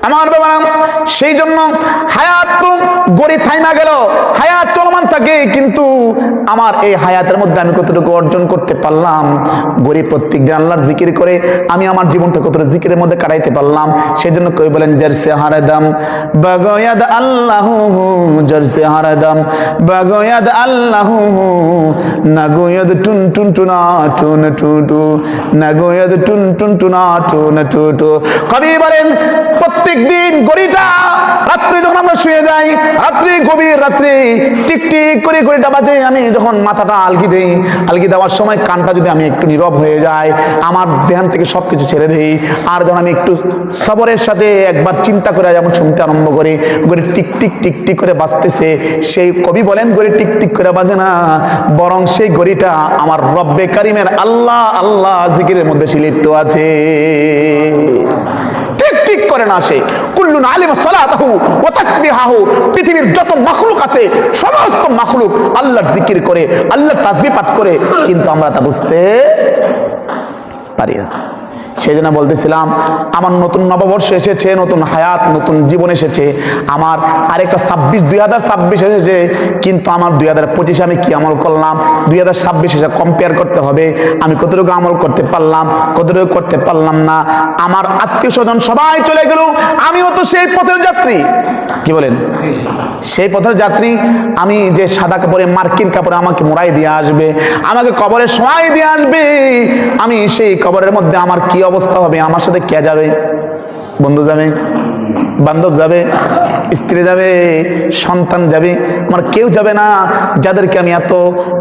আমার বাবারা, সেই জন্য হায়াত তো গড়ি থাইমা গেল, হায়াত চলমান থাকে, কিন্তু আমার এই হায়াতের মধ্যে আমি কতটুকু অর্জন করতে পারলাম? গড়ি প্রত্যেক দিন আল্লাহর জিকির করে আমি আমার জীবনটা কতটুকু জিকিরের মধ্যে কাটাইতে পারলাম? সেই জন্য কই বলেন, জারসে হারাদাম বাগয়াদ আল্লাহু, জারসে হারাদাম বাগয়াদ আল্লাহু, নাগয়াদ টুন টুন টুনা টুন টুটু, নাগয়াদ টুন টুন টুনা টুন টুটু। কবি বলেন প্রত্যেক দিন গড়িটা রাত্রে যখন আমরা শুয়ে যাই, রাত্রি গভীর রাত্রে টিকটিক করে ঘড়িটা বাজে, আমি যখন মাথাটা আলগি দেই, আলগি দেওয়ার সময় কানটা যদি আমি একটু নীরব হয়ে যায়, আমার ধ্যান থেকে সবকিছু ছেড়ে দেই, আর যখন আমি একটু সবরের সাথে একবার চিন্তা করে যেমন শুনতে আরম্ভ করি, ঘড়ি টিকটিক টিকটিক করে বাজতেছে, সেই কবি বলেন ঘড়ি টিকটিক করে বাজে না, বরং সেই ঘড়িটা আমার রব্বে কারিমের আল্লাহ আল্লাহ জিকিরের মধ্যে লিপ্ত আছে। ঠিক করে না সে, কুল্লুন আলিমা সালাতাহু ওয়া তাসবিহাহু, পৃথিবীর যত মাখলুক আছে সমস্ত মাখলুক আল্লাহর জিকির করে, আল্লাহর তাসবিহ পাঠ করে, কিন্তু আমরা তা বুঝতে পারি না। সেই জন্য বলতেছিলাম, আমার নতুন নববর্ষ এসেছে, নতুন হায়াত, নতুন জীবন এসেছে, আমার আরেকটা 2026 এসেছে, কিন্তু আমার 2025 আমি কি আমল করলাম, 2026 এসে কম্পেয়ার করতে হবে, আমি কতটুকু আমল করতে পারলাম, কতটুকু করতে পারলাম না। আমার আত্মীয় স্বজন সবাই চলে গেল, আমিও তো সেই পথের যাত্রী, কি বলেন, সেই পথের যাত্রী। আমি যে সাদা কাপড়ে মার্কিন কাপড়ে আমাকে মোড়াই দিয়ে আসবে, আমাকে কবরে শোয়াই দিয়ে আসবে, আমি সেই কবরের মধ্যে আমার কি অবস্থা হবে? আমার সাথে কে যাবে? বন্ধু যাবে, বান্ধব যাবে, স্ত্রী যাবে, সন্তান যাবে, আমার কেউ যাবে না। যাদেরকে আমি এত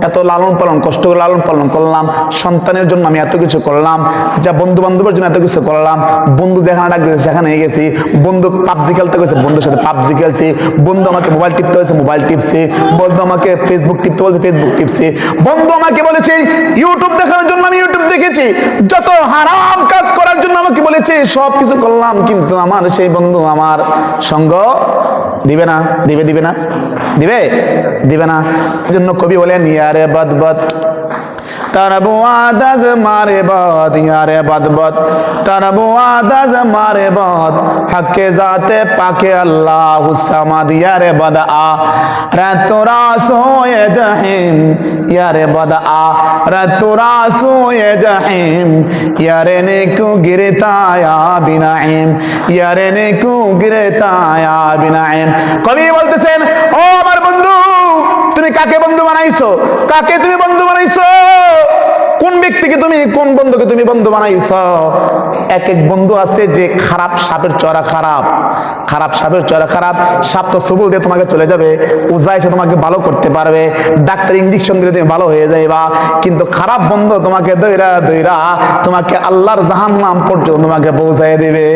এত লালন পালন, কষ্ট করে লালন পালন করলাম, সন্তানের জন্য আমি এত কিছু করলাম, যা বন্ধু বান্ধবের জন্য এত কিছু করলাম, বন্ধু যেখানে ডাক দিয়েছে সেখানে গেছি, বন্ধু পাবজি খেলতে গেছে, বন্ধুর সাথে পাবজি খেলছি, বন্ধু আমাকে মোবাইল টিপতে হয়েছে, মোবাইল টিপছে, বন্ধু আমাকে ফেসবুক টিপতে বলছে, ফেসবুক টিপছে, বন্ধু আমাকে বলেছে ইউটিউব দেখানোর জন্য আমি ইউটিউব দেখেছি, যত হারাম কাজ করার জন্য আমাকে বলেছে, সব কিছু করলাম, কিন্তু আমার সেই বন্ধু আমার সঙ্গ দিবে না, দিবে না, দিবে না। এই জন্য কবি বলেন, ইয়ারে বদবদ तरबो आदज मारे बाद, यारे बदबद तरबो आदज मारे बाद, हक्के जाते पाके अल्लाह हुस्समाद, यारे बद आ रतुरा सोए जहीम, यारे बद आ रतुरा सोए जहीम, यारे ने क्यों गिरता या बिनाइम, यारे ने क्यों गिरता या बिनाइम। कवि বলতেছেন, ও আমার বন্ধু, তুমি কাকে বন্ধু বানাইছো? কাকে তুমি বন্ধু বানাইছো? কোন ব্যক্তিকে তুমি, কোন বন্ধুকে তুমি বন্ধু বানাইছো? এক এক বন্ধু আছে যে খারাপ সাপের চড়া খারাপ, খারাপ সাপের চড়া খারাপ, সাপ তো সবল দিয়ে তোমাকে চলে যাবে, ওঝা এসে তোমাকে ভালো করতে পারবে, ডাক্তার ইঞ্জেকশন দিলে তুমি ভালো হয়ে যাইবা, কিন্তু খারাপ বন্ধু তোমাকে দইরা দইরা তোমাকে আল্লাহর জাহান্নাম পর্যন্ত তোমাকে পৌঁছায় দিবে।